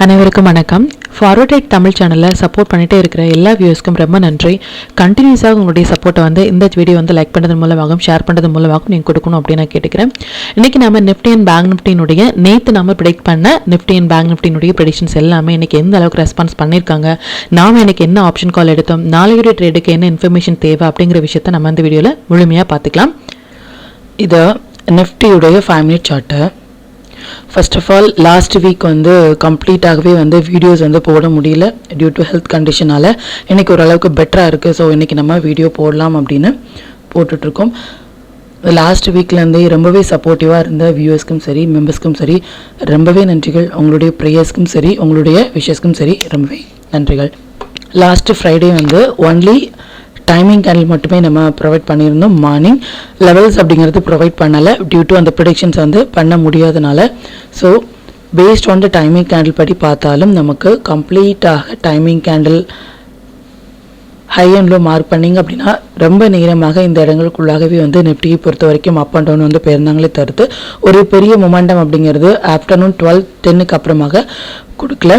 அனைவருக்கும் வணக்கம். ஃபார்வர்ட் தமிழ் சேனலில் சப்போர்ட் பண்ணிகிட்டே இருக்கிற எல்லா வியூஸ்க்கும் ரொம்ப நன்றி. கண்டினியூஸாக உங்களுடைய சப்போர்ட்டை இந்த வீடியோ லைக் பண்ணுறது மூலமாகவும் ஷேர் பண்ணுறது மூலமாகவும் நீங்கள் கொடுக்கணும் அப்படின்னு நான் கேட்டுக்கிறேன். இன்றைக்கி நம்ம நிஃப்டி அண்ட் பேங்க் நிஃப்டினுடைய நேற்று நம்ம ப்ரெடிக்ட் பண்ண நிஃப்டி அண்ட் பேங்க் நிஃப்டினுடைய ப்ரெடிக்ஷன்ஸ் எல்லாமே இன்றைக்கி எந்த அளவுக்கு ரெஸ்பான்ஸ் பண்ணியிருக்காங்க, நாம் இன்றைக்கி என்ன ஆப்ஷன் கால் எடுத்தோம், நாளையுடைய ட்ரேடுக்கு என்ன இன்ஃபர்மேஷன் தேவை அப்படிங்கிற விஷயத்தை நம்ம இந்த வீடியோவில் முழுமையாக பார்த்துக்கலாம். இது நிஃப்டியுடைய 5 minute chart. First of all last week கம்ப்ளீட்டாகவே வீடியோஸ் போட முடியல டியூ டு ஹெல்த் கண்டிஷனால். இன்றைக்கி ஓரளவுக்கு பெட்டராக இருக்குது. ஸோ இன்றைக்கி நம்ம வீடியோ போடலாம் அப்படின்னு போட்டுட்ருக்கோம். லாஸ்ட் வீக்லேருந்தே ரொம்பவே சப்போர்ட்டிவாக இருந்த வியூவர்ஸ்க்கும் சரி மெம்பர்ஸ்க்கும் சரி ரொம்பவே நன்றிகள். உங்களுடைய ப்ரேயர்ஸ்க்கும் சரி உங்களுடைய விஷஸ்க்கும் சரி ரொம்பவே நன்றிகள். Last Friday only timing candle மட்டுமே நம்ம ப்ரொவைட் பண்ணியிருந்தோம். மார்னிங் லெவல்ஸ் அப்படிங்கிறது ப்ரொவைட் பண்ணலை டியூ டு அந்த ப்ரெடிக்ஷன்ஸ் பண்ண முடியாதனால. So based on the timing candle படி பார்த்தாலும் நமக்கு கம்ப்ளீட்டாக timing candle high and low mark பண்ணிங்க அப்படின்னா ரொம்ப நேரமாக இந்த இடங்களுக்குள்ளாகவே நிஃப்டியை பொறுத்த வரைக்கும் அப் அண்ட் டவுன் போயிருந்தாங்களே தவிர்த்து ஒரு பெரிய மொமெண்டம் அப்படிங்கிறது ஆஃப்டர்நூன் 12:10 அப்புறமாக கொடுக்கல.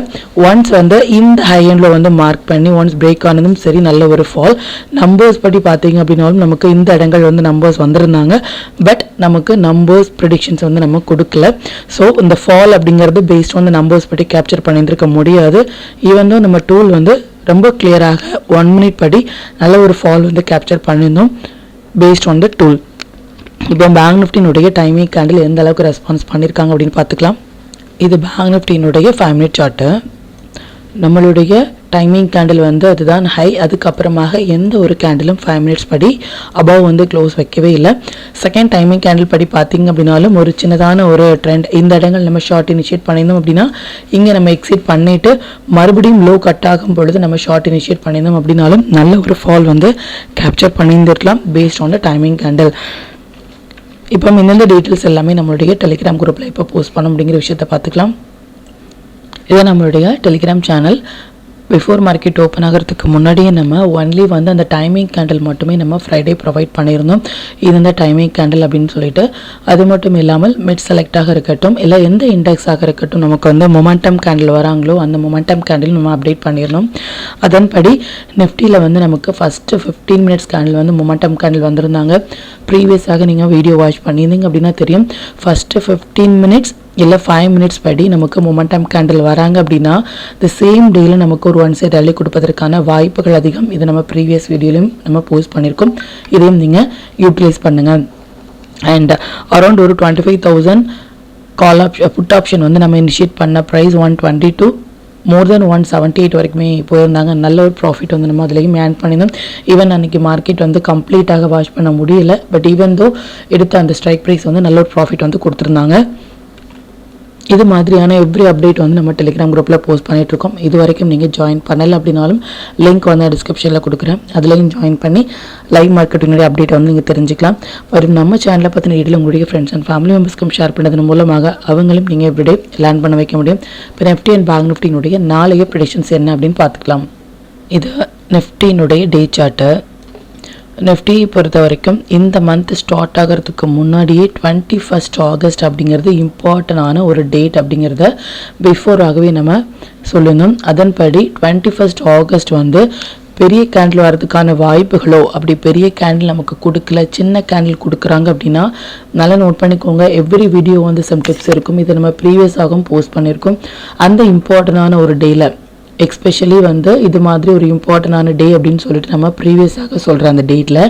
ஒன்ஸ் இந்த ஹை அண்ட் லோ மார்க் பண்ணி ஒன்ஸ் பிரேக் ஆனதும் சரி நல்ல ஒரு ஃபால். நம்பர்ஸ் படி பார்த்தீங்க அப்படின்னாலும் நமக்கு இந்த இடங்கள் நம்பர்ஸ் வந்திருந்தாங்க. பட் நமக்கு நம்பர்ஸ் ப்ரெடிக்ஷன்ஸ் நம்ம கொடுக்கல. ஸோ இந்த ஃபால் அப்படிங்கிறது பேஸ்ட் ஆன் நம்பர்ஸ் படி கேப்சர் பண்ணியிருக்க முடியாது. ஈவன் நம்ம டூல் ரொம்ப கிளியராக 1 மினிட் படி நல்ல ஒரு ஃபால் கேப்சர் பண்ணியிருந்தோம் பேஸ்ட் ஆன் த டூல். இப்போ பேங்க் நிஃப்டினுடைய டைமிங் கேண்டில் எந்த அளவுக்கு ரெஸ்பான்ஸ் பண்ணியிருக்காங்க அப்படின்னு பார்த்துக்கலாம். இது பேங்க் நிஃப்டினுடைய 5 மினிட் சார்ட்டு. நம்மளுடைய டைமிங் கேண்டில் அதுதான் ஹை. அதுக்கப்புறமாக எந்த ஒரு கேண்டிலும் 5 மினிட்ஸ் படி அபவ் க்ளோஸ் வைக்கவே இல்லை. செகண்ட் டைமிங் கேண்டில் படி பார்த்தீங்க அப்படின்னாலும் ஒரு சின்னதான ஒரு ட்ரெண்ட். இந்த இடங்கள் நம்ம ஷார்ட் இனிஷியேட் பண்ணியிருந்தோம் அப்படின்னா இங்கே நம்ம எக்ஸிட் பண்ணிவிட்டு மறுபடியும் லோ கட் ஆகும் பொழுது நம்ம ஷார்ட் இனிஷியேட் பண்ணியிருந்தோம் அப்படின்னாலும் நல்ல ஒரு ஃபால் கேப்சர் பண்ணியிருந்துருக்கலாம் based on the timing candle. இப்போ இந்த டீட்டெயில்ஸ் எல்லாமே நம்மளுடைய டெலிகிராம் குரூப்பில் இப்போ போஸ்ட் பண்ண அப்படிங்கிற விஷயத்தை பார்த்துக்கலாம். இதை நம்மளுடைய Telegram channel before market open ஆகிறதுக்கு முன்னாடியே நம்ம ஒன்லி அந்த டைமிங் கேண்டில் மட்டுமே நம்ம ஃப்ரைடே ப்ரொவைட் பண்ணியிருந்தோம். இது இந்த டைமிங் கேண்டில் அப்படின்னு சொல்லிட்டு. அது மட்டும் இல்லாமல் மிட் செலக்டாக இருக்கட்டும் இல்லை எந்த இண்டெக்ஸாக இருக்கட்டும் நமக்கு மொமெண்டம் கேண்டில் வராங்களோ அந்த மொமெண்டம் கேண்டில் நம்ம அப்டேட் பண்ணிடணும். அதன்படி நிஃப்டியில் நமக்கு first 15 minutes candle momentum candle வந்திருந்தாங்க. ப்ரீவியஸாக நீங்கள் வீடியோ வாட்ச் பண்ணியிருந்தீங்க அப்படின்னா தெரியும். ஃபஸ்ட்டு 15 மினிட்ஸ் இல்லை 5 மினிட்ஸ் படி நமக்கு மொமெண்டம் கேண்டில் வராங்க அப்படின்னா த சேம் டேயில் நமக்கு ஒரு 1 சைட் ரேலி கொடுப்பதற்கான வாய்ப்புகள் அதிகம். இது நம்ம ப்ரீவியஸ் வீடியோலையும் நம்ம போஸ்ட் பண்ணியிருக்கோம். இதையும் நீங்கள் யூட்டிலைஸ் பண்ணுங்கள். அண்ட் அரௌண்ட் ஒரு 25,000 கால் புட் ஆப்ஷன் நம்ம இனிஷியேட் பண்ண ப்ரைஸ் 122 மோர் தென் 178 வரைக்குமே போயிருந்தாங்க. நல்ல ஒரு ப்ராஃபிட் நம்ம அதுலேயும் ஏர்ன் பண்ணியிருந்தோம். ஈவன் அன்றைக்கி மார்க்கெட் கம்ப்ளீட்டாக வாட்ச் பண்ண முடியல. பட் ஈவன் தோ எடுத்த அந்த ஸ்ட்ரைக் ப்ரைஸ் நல்ல ஒரு ப்ராஃபிட் கொடுத்துருந்தாங்க. இது மாதிரியான எவ்ரி அப்டேட் நம்ம டெலிகிராம் குரூப்பில் போஸ்ட் பண்ணிகிட்ருக்கோம். இது வரைக்கும் நீங்கள் ஜாயின் பண்ணலை அப்படின்னாலும் லிங்க் டிஸ்கிரிப்ஷனில் கொடுக்குறேன். அதுலேயும் ஜாயின் பண்ணி லைவ் மார்க்கெட்டினுடைய அப்டேட்டை நீங்கள் தெரிஞ்சுக்கலாம். வரும் நம்ம சேனலை பற்றின டீட்டெயில் உங்களுடைய ஃப்ரெண்ட்ஸ் அண்ட் ஃபேமிலி மெம்பர்ஸ்க்கும் ஷேர் பண்ணதன் மூலமாக அவங்களும் நீங்கள் எவ்ரிடே லேர்ன் பண்ண வைக்க முடியும். இப்போ நிஃப்டி அண்ட் பேங்க் நிஃப்டினுடைய நாளைய ப்ரெடிக்ஷன்ஸ் என்ன அப்படின்னு பார்த்துக்கலாம். இது நிஃப்டினுடைய டே சார்ட்டு. நிஃப்டியை பொறுத்த வரைக்கும் இந்த மந்த் ஸ்டார்ட் ஆகிறதுக்கு முன்னாடியே 21 ஆகஸ்ட் அப்படிங்கிறது இம்பார்ட்டண்டான ஒரு டேட் அப்படிங்கிறத பிஃபோராகவே நம்ம சொல்லியிருந்தோம். அதன்படி 21 ஆகஸ்ட் பெரிய கேண்டில் வரதுக்கான வாய்ப்புகளோ அப்படி பெரிய கேண்டில் நமக்கு கொடுக்கல, சின்ன கேண்டில் கொடுக்குறாங்க அப்படின்னா நல்லா நோட் பண்ணிக்கோங்க. எவ்ரி வீடியோ சம் டிப்ஸ் இருக்கும். இதை நம்ம ப்ரீவியஸாகவும் போஸ்ட் பண்ணியிருக்கோம். அந்த இம்பார்ட்டண்டான ஒரு டேயில் எக்ஸ்பெஷலி இது மாதிரி ஒரு இம்பார்ட்டண்டான டே அப்படின்னு சொல்லிட்டு நம்ம ப்ரீவியஸாக சொல்கிற அந்த டேட்டில்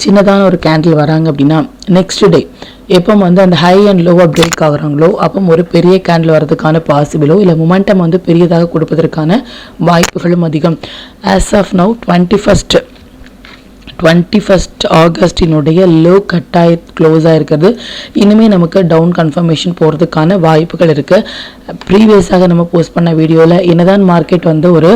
சின்னதான ஒரு கேண்டில் வராங்க அப்படின்னா நெக்ஸ்ட் டே எப்போ அந்த ஹை அண்ட் லோவாக பிரேக் ஆகுறாங்களோ அப்போ ஒரு பெரிய கேண்டில் வரதுக்கான பாசிபிளோ இல்லை மொமெண்டம் பெரியதாக கொடுப்பதற்கான வாய்ப்புகளும் அதிகம். ஆஸ் ஆஃப் நவ் 21 ஆகஸ்டினுடைய லோ கட்டாய க்ளோஸாக இருக்கிறது. இனிமேல் நமக்கு டவுன் கன்ஃபர்மேஷன் போகிறதுக்கான வாய்ப்புகள் இருக்குது. ப்ரீவியஸாக நம்ம போஸ்ட் பண்ண வீடியோவில் என்னதான் மார்க்கெட் ஒரு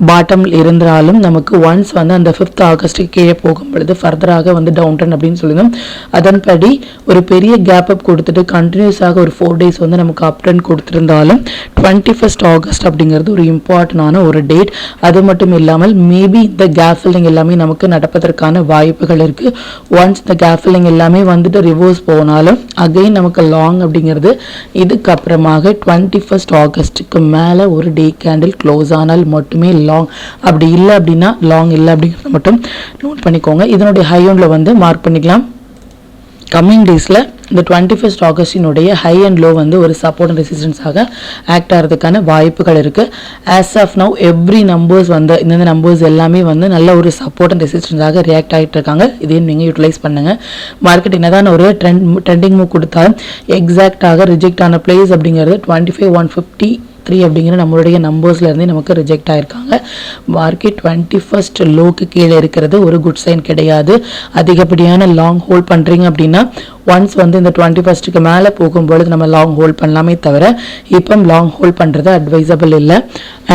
பாட்டம் இருந்தாலும் நமக்கு ஒன்ஸ் அந்த 5th ஆகஸ்ட்டுக்கு கீழே போகும் பொழுது ஃபர்தராக டவுன் ட்ரெண்ட் அப்படின்னு சொல்லியிருந்தோம். அதன்படி ஒரு பெரிய கேப் அப் கொடுத்துட்டு கண்டினியூஸாக ஒரு 4 டேஸ் நமக்கு அப் ட்ரெண்ட் கொடுத்துருந்தாலும் 21st ஆகஸ்ட் அப்படிங்கிறது ஒரு இம்பார்ட்டண்டான ஒரு டேட். அது மட்டும் இல்லாமல் மேபி இந்த கேப் ஃபில்லிங் எல்லாமே நமக்கு நடப்பதற்கான வாய்ப்புகள் இருக்குது. ஒன்ஸ் இந்த கேப் ஃபில்லிங் எல்லாமே வந்துட்டு ரிவர்ஸ் போனாலும் அகைன் நமக்கு லாங் அப்படிங்கிறது இதுக்கப்புறமாக 21st ஆகஸ்ட்டுக்கு மேலே ஒரு டே கேண்டில் க்ளோஸ் ஆனால் மட்டுமே லாங். அப்படி இல்லை அப்படின்னா லாங் இல்லை அப்படிங்கிறத மட்டும் நோட் பண்ணிக்கோங்க. இதனுடைய ஹை ஒன்ல வந்து மார்க் பண்ணிக்கலாம். கம்மிங் டேஸில் இந்த 21st ஆகஸ்டினுடைய ஹை அண்ட் லோ வந்து ஒரு சப்போர்ட் அண்ட் ரெசிஸ்டன்ஸாக ஆக்ட் ஆகிறதுக்கான வாய்ப்புகள் இருக்குது. As of now every numbers வந்து இந்த நம்பர்ஸ் எல்லாமே வந்து நல்ல ஒரு சப்போர்ட் அண்ட் ரெசிஸ்டன்ஸாக ரியாக்ட் ஆகிட்டு இருக்காங்க. இதையும் நீங்கள் யூட்டிலைஸ் பண்ணுங்கள். மார்க்கெட் என்னதான் ஒரு ட்ரெண்டிங் மூவ் கொடுத்தாலும் எக்ஸாக்டாக ரிஜெக்ட் ஆன பிளேஸ் அப்படிங்கிறது 25,153 அப்படிங்கிற நம்மளுடைய நம்பர்ஸ்லேருந்தே நமக்கு ரிஜெக்ட் ஆகிருக்காங்க. மார்க்கெட் 21st லோக்கு கீழே இருக்கிறது ஒரு குட் சைன் கிடையாது. அதிகப்படியான லாங் ஹோல்ட் பண்ணுறீங்க அப்படின்னா ஒன்ஸ் வந்து இந்த 21க்கு மேலே போகும்பொழுது நம்ம லாங் ஹோல்ட் பண்ணலாமே தவிர இப்போ லாங் ஹோல்ட் பண்ணுறது அட்வைசபிள் இல்லை.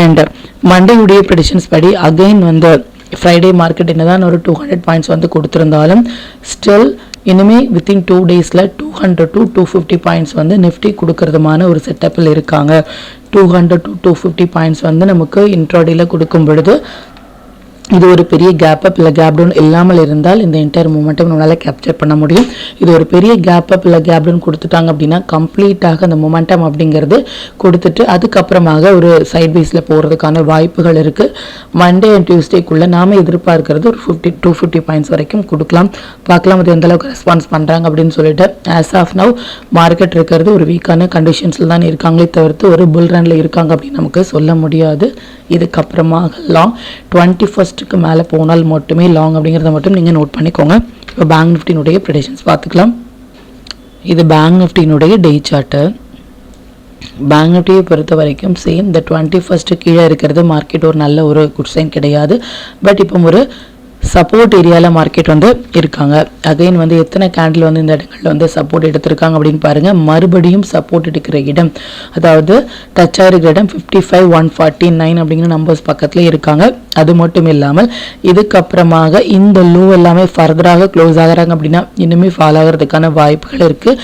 அண்ட் மண்டேயுடைய ப்ரெடிஷன்ஸ் படி அகைன் வந்து ஃப்ரைடே மார்க்கெட் என்னதான் ஒரு 200 பாயிண்ட்ஸ் வந்து கொடுத்துருந்தாலும் ஸ்டில் இனிமே வித்தின் 2 டேஸில் 200 to 250 பாயிண்ட்ஸ் வந்து நிஃப்டி கொடுக்கறதுமான ஒரு செட்டப்பில் இருக்காங்க. 200 to 250 பாயிண்ட்ஸ் வந்து நமக்கு இன்ட்ராடேயில் கொடுக்கும் பொழுது இது ஒரு பெரிய கேப் அப் இல்லை கேப் டவுன் இல்லாமல் இருந்தால் இந்த என்டையர் மூமெண்ட்டும் நம்மளால் கேப்சர் பண்ண முடியும். இது ஒரு பெரிய கேப் அப் இல்லை கேப் டவுன் கொடுத்துட்டாங்க அப்படின்னா கம்ப்ளீட்டாக அந்த மொமெண்டம் அப்படிங்கிறது கொடுத்துட்டு அதுக்கப்புறமாக ஒரு சைட் பேஸில் போகிறதுக்கான வாய்ப்புகள் இருக்குது. மண்டே அண்ட் டியூஸ்டேக்குள்ளே நாம் எதிர்பார்க்கறது ஒரு 250 பாயிண்ட்ஸ் வரைக்கும் கொடுக்கலாம். பார்க்கலாம் அது எந்த அளவுக்கு ரெஸ்பான்ஸ் பண்ணுறாங்க அப்படின்னு சொல்லிட்டு. ஆஸ் ஆஃப் நவ் மார்க்கெட் இருக்கிறது ஒரு வீக்கான கண்டிஷன்ஸில் தான் இருக்காங்களே தவிர்த்து ஒரு புல் ரனில் இருக்காங்க அப்படின்னு நமக்கு சொல்ல முடியாது. இதுக்கப்புறமாக லாங் 21க்கு மேலே போனால் மட்டுமே லாங் அப்படிங்கிறத மட்டும் நீங்கள் நோட் பண்ணிக்கோங்க. இப்போ பேங்க் நிஃப்டினுடைய ப்ரெடிஷன்ஸ் பார்த்துக்கலாம். இது பேங்க் நிஃப்டினுடைய டே சார்ட்டு. பேங்க் நிஃப்டியை பொறுத்த வரைக்கும் சேம் இந்த 21st கீழே இருக்கிறது மார்க்கெட் ஒரு நல்ல ஒரு குட் சைன் கிடையாது. பட் இப்போ ஒரு சப்போர்ட் ஏரியாவில் மார்க்கெட் வந்து இருக்காங்க. அகைன் வந்து எத்தனை கேண்டில் வந்து இந்த இடங்களில் வந்து சப்போர்ட் எடுத்திருக்காங்க அப்படின்னு பாருங்கள். மறுபடியும் சப்போர்ட் எடுக்கிற இடம் அதாவது டச் ஆகிருக்கிற இடம் 55,149 அப்படிங்கிற நம்பர்ஸ் பக்கத்தில் இருக்காங்க. அது மட்டும் இல்லாமல் இதுக்கப்புறமாக இந்த லோ எல்லாமே ஃபர்தராக க்ளோஸ் ஆகிறாங்க அப்படின்னா இன்னுமே ஃபால் ஆகிறதுக்கான வாய்ப்புகள் இருக்குது.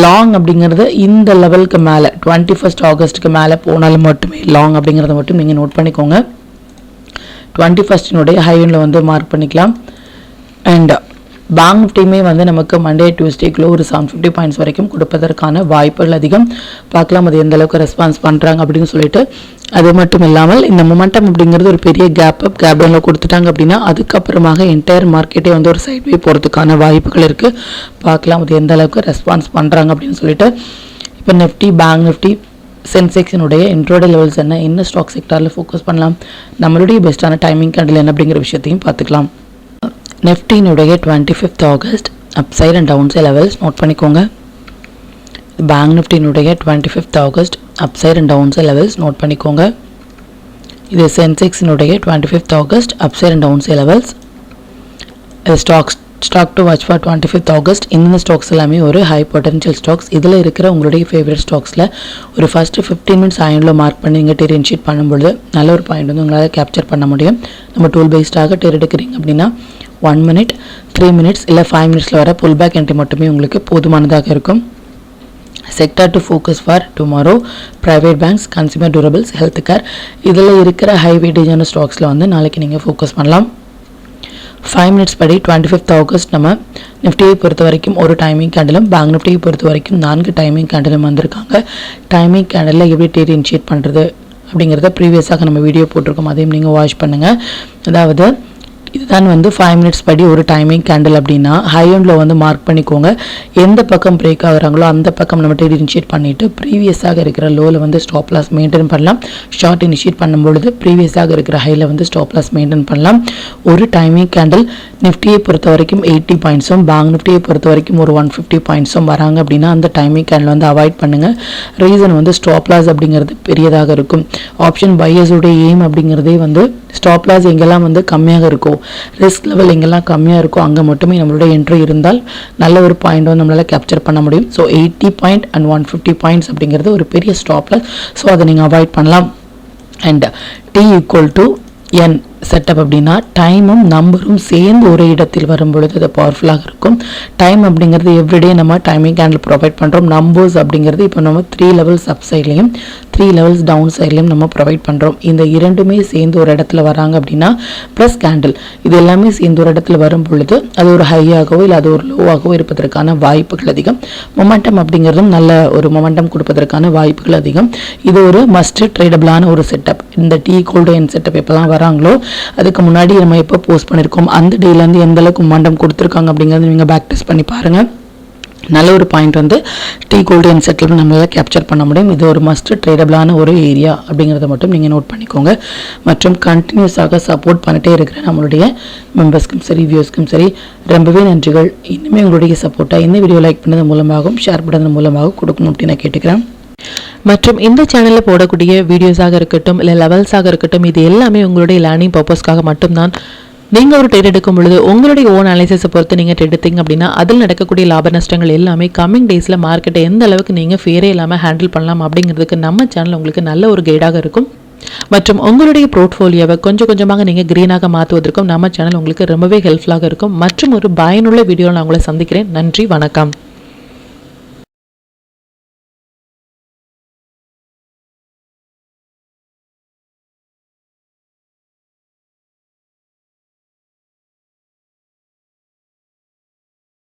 லாங் அப்படிங்கிறது இந்த லெவலுக்கு மேலே 21st ஆகஸ்ட்டுக்கு மேலே போனாலும் மட்டுமே லாங் அப்படிங்கிறத மட்டும் நீங்கள் நோட் பண்ணிக்கோங்க. 21st ஹை ஒன்ல வந்து மார்க் பண்ணிக்கலாம். அண்ட் பேங்க் நிஃப்டியுமே வந்து நமக்கு மண்டே டியூஸ்டேக்குள்ள ஒரு 750 பாயிண்ட்ஸ் வரைக்கும் கொடுப்பதற்கான வாய்ப்புகள் அதிகம். பார்க்கலாம் அது எந்த அளவுக்கு ரெஸ்பான்ஸ் பண்ணுறாங்க அப்படின்னு சொல்லிட்டு. அது மட்டும் இல்லாமல் இந்த மொமெண்டம் அப்படிங்கிறது ஒரு பெரிய கேப் அப் கேப் டவுனில் கொடுத்துட்டாங்க அப்படின்னா அதுக்கப்புறமாக என்டையர் மார்க்கெட்டே வந்து ஒரு சைட் வே போகிறதுக்கான வாய்ப்புகள் இருக்குது. பார்க்கலாம் அது எந்த அளவுக்கு ரெஸ்பான்ஸ் பண்ணுறாங்க அப்படின்னு சொல்லிட்டு. இப்போ நிஃப்டி பேங்க் நிஃப்டி சென்செக்ஸினுடைய இன்ட்ரோடே லெவல்ஸ் என்ன ஸ்டாக் செக்டாரில் ஃபோக்கஸ் பண்ணலாம், நம்மளுடைய பெஸ்ட்டான டைமிங் கேண்டில் என்ன அப்படிங்கிற விஷயத்தையும் பார்த்துக்கலாம். நிஃப்டினுடைய 25th August upside and down side levels note பண்ணிக்கோங்க. பேங்க் நிஃப்டினுடைய 25th August upside and down side levels note பண்ணிக்கோங்க. இது சென்செக்ஸினுடைய 25th August upside and down side levels. Stock to watch for 25th August. இந்த ஸ்டாக்ஸ் எல்லாமே ஒரு high potential stocks. இதில் இருக்கிற உங்களுடைய ஃபேவரட் ஸ்டாக்ஸில் ஒரு ஃபஸ்ட்டு 15 மினிட்ஸ் ஆயினில் மார்க் பண்ணி நீங்கள் டெர் இன்ஷீட் பண்ணும்பொழுது நல்ல ஒரு பாயிண்ட் வந்து உங்களால் கேப்சர் பண்ண முடியும். நம்ம டூல் பேஸ்டாக டெர் எடுக்கிறீங்க அப்படின்னா 1 minute 3 minutes இல்லை 5 minutesல வர புல் பேக் என்ட்ரி மட்டுமே உங்களுக்கு போதுமானதாக இருக்கும். Sector to focus for tomorrow private banks, consumer durables, health care. இதில் இருக்கிற ஹை வெயிட்டேஜான ஸ்டாக்ஸில் வந்து நாளைக்கு நீங்கள் ஃபோக்கஸ் பண்ணலாம். 5 minutes படி 25th ஆகஸ்ட் நம்ம நிஃப்டியை பொறுத்த வரைக்கும் ஒரு டைமிங் கேண்டிலும் பேங்க் நிஃப்டியை பொறுத்த வரைக்கும் 4 டைமிங் கேண்டிலும் வந்திருக்காங்க. டைமிங் கேண்டில் எப்படி டேட் இனிஷியேட் பண்ணுறது அப்படிங்கிறத ப்ரீவியஸாக நம்ம வீடியோ போட்டிருக்கோம், அதையும் நீங்கள் வாட்ச் பண்ணுங்கள். அதாவது இதுதான் வந்து 5 minutes படி ஒரு டைமிங் கேண்டில் அப்படின்னா ஹை எண்டில் வந்து மார்க் பண்ணிக்கோங்க. எந்த பக்கம் பிரேக் ஆகுறாங்களோ அந்த பக்கம் நம்ம டேட் இனிஷியேட் பண்ணிவிட்டு ப்ரீவியஸாக இருக்கிற லோவில் வந்து ஸ்டாப் லாஸ் மெயின்டைன் பண்ணலாம். ஷார்ட் இனிஷியேட் பண்ணும்பொழுது ப்ரீவியஸாக இருக்கிற ஹையில் வந்து ஸ்டாப் லாஸ் மெயின்டைன் பண்ணலாம். ஒரு டைமிங் கேண்டில் நிஃப்டியை பொறுத்த வரைக்கும் 80 பாயிண்ட்ஸும் பேங்க் நிஃப்டியை பொறுத்த வரைக்கும் ஒரு 150 பாயிண்ட்ஸும் வராங்க அப்படின்னா அந்த டைமிங் கேண்டில் வந்து அவாய்ட் பண்ணுங்கள். ரீசன் வந்து ஸ்டாப் லாஸ் அப்படிங்கிறது பெரியதாக இருக்கும். ஆப்ஷன் பையர்ஸோடைய எய்ம் அப்படிங்கிறதே வந்து ஸ்டாப் லாஸ் எங்கெல்லாம் வந்து கம்மியாக இருக்கும், ரிஸ்க் லெவல் எங்கெல்லாம் கம்மியாக இருக்கும் அங்கே மட்டுமே நம்மளுடைய என்ட்ரி இருந்தால் நல்ல ஒரு பாயிண்ட் வந்து நம்மளால் கேப்சர் பண்ண முடியும். ஸோ 80 பாயிண்ட் அண்ட் 150 பாயிண்ட்ஸ் அப்படிங்கிறது ஒரு பெரிய ஸ்டாப் லாஸ். ஸோ அதை நீங்கள் அவாய்ட் பண்ணலாம். அண்ட் T = N செட்டப் அப்படின்னா டைமும் நம்பரும் சேர்ந்து ஒரு இடத்தில் வரும் பொழுது அது பவர்ஃபுல்லாக இருக்கும். டைம் அப்படிங்கிறது எவ்ரிடே நம்ம டைமிங் கேண்டில் ப்ரொவைட் பண்ணுறோம். நம்பர்ஸ் அப்படிங்கிறது இப்போ நம்ம 3 லெவல்ஸ் அப் சைட்லையும் 3 லெவல்ஸ் டவுன் சைட்லையும் நம்ம ப்ரொவைட் பண்ணுறோம். இந்த இரண்டுமே சேர்ந்து ஒரு இடத்துல வராங்க அப்படின்னா ப்ளஸ் கேண்டில் இது எல்லாமே சேர்ந்து ஒரு இடத்துல வரும் பொழுது அது ஒரு ஹையாகவோ இல்லை அது ஒரு லோவாகவோ இருப்பதற்கான வாய்ப்புகள் அதிகம். மொமெண்டம் அப்படிங்கிறதும் நல்ல ஒரு மொமெண்டம் கொடுப்பதற்கான வாய்ப்புகள் அதிகம். இது ஒரு மஸ்ட் ட்ரேடபிளான ஒரு செட்டப். இந்த டீ கோல்டு என் செட்டப் எப்போல்லாம் வராங்களோ அதுக்கு முன்னாடி நம்ம எப்போ போஸ்ட் பண்ணியிருக்கோம் அந்த டேலேருந்து எந்த அளவுக்கு மொமெண்டம் கொடுத்துருக்காங்க அப்படிங்கிறது நீங்கள் பேக் டெஸ்ட் பண்ணி பாருங்கள். நல்ல ஒரு பாயிண்ட் வந்து டீ கோல்டு என் செட்டில் நம்மளால் கேப்சர் பண்ண முடியும். இது ஒரு மஸ்ட் ட்ரேடபிளான ஒரு ஏரியா அப்படிங்கிறத மட்டும் நீங்கள் நோட் பண்ணிக்கோங்க. மற்றும் கண்டினியூஸாக சப்போர்ட் பண்ணிட்டே இருக்கிற நம்மளுடைய மெம்பர்ஸ்க்கும் சரி வியூஸ்க்கும் சரி ரொம்பவே நன்றிகள். இன்னுமே உங்களுடைய சப்போர்ட்டாக இந்த வீடியோ லைக் பண்ணது மூலமாகவும் ஷேர் பண்ணது மூலமாகவும் கொடுக்கணும் அப்படின்னு நான் கேட்டுக்கிறேன். மற்றும் இந்த சேனலில் போடக்கூடிய வீடியோஸாக இருக்கட்டும் இல்லை லெவல்ஸாக இருக்கட்டும் இது எல்லாமே உங்களுடைய லேர்னிங் பர்பஸ்க்காக மட்டும்தான். நீங்கள் ஒரு ட்ரேட் எடுக்கும் பொழுது உங்களுடைய ஓன் அனாலிசிஸை பொறுத்து நீங்கள் ட்ரேட் எடுத்தீங்க அப்படின்னா அதில் நடக்கக்கூடிய லாப நஷ்டங்கள் எல்லாமே கம்மிங் டேஸில் மார்க்கெட்டை எந்த அளவுக்கு நீங்கள் ஃபேரே இல்லாமல் ஹேண்டில் பண்ணலாம் அப்படிங்கிறதுக்கு நம்ம சேனல் உங்களுக்கு நல்ல ஒரு கைடாக இருக்கும். மற்றும் உங்களுடைய போர்ட்ஃபோலியோவை கொஞ்சம் கொஞ்சமாக நீங்கள் க்ரீனாக மாற்றுவதற்கும் நம்ம சேனல் உங்களுக்கு ரொம்பவே ஹெல்ப்ஃபுல்லாக இருக்கும். மற்றும் ஒரு பயனுள்ள வீடியோவில் நான் உங்களை சந்திக்கிறேன். நன்றி, வணக்கம்.